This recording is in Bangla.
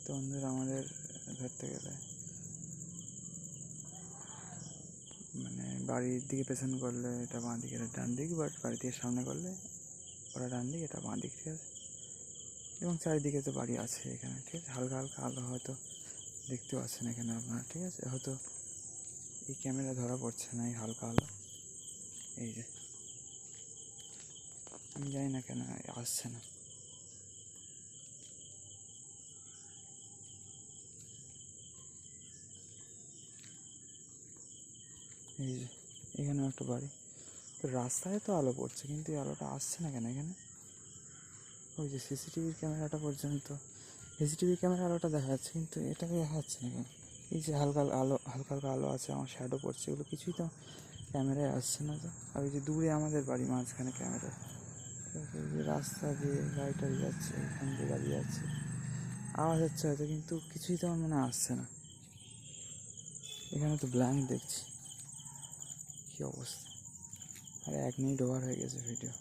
তো বন্ধুরা আমাদের ধরতে গেলে মানে বাড়ির দিকে পেছন করলে এটা বাঁ দিক, এটা ডান দিক, বাট বাড়ি থেকে সামনে করলে ওটা ডান দিক, এটা বাঁ দিক, ঠিক আছে। এবং চারিদিকে তো বাড়ি আছে এখানে, ঠিক আছে। হালকা হালকা আলো হয়তো দেখতেও পাচ্ছেন এখানে আপনারা, ঠিক আছে। হয়তো এই ক্যামেরা ধরা পড়ছে না এই হালকা আলো, এই যে আমি জানি না কেন আসছে না। এই যে এখানেও একটা বাড়ি, তো রাস্তায় তো আলো পড়ছে কিন্তু এই আলোটা আসছে না কেন এখানে। ওই যে সিসিটিভির ক্যামেরাটা পর্যন্ত, সিসিটিভি ক্যামেরা আলোটা দেখা যাচ্ছে কিন্তু এটাকে দেখা যাচ্ছে না কেন। এই যে হালকা আলো, হালকা হালকা আলো আছে, আমার শ্যাডো পড়ছে, এগুলো কিছুই তো ক্যামেরায় আসছে না। তো আর ওই যে দূরে আমাদের বাড়ি, মাঝখানে ক্যামেরা, এই যে রাস্তা দিয়ে গাড়ি টাড়ি যাচ্ছে, এখান দিয়ে গাড়ি যাচ্ছে, আওয়াজ হচ্ছে হয়তো কিন্তু কিছুই তো আমার মনে আসছে না। এখানে তো ব্ল্যাঙ্ক দেখছি, কী অবস্থা। আর 1 মিনিট ওভার হয়ে গেছে ভিডিও।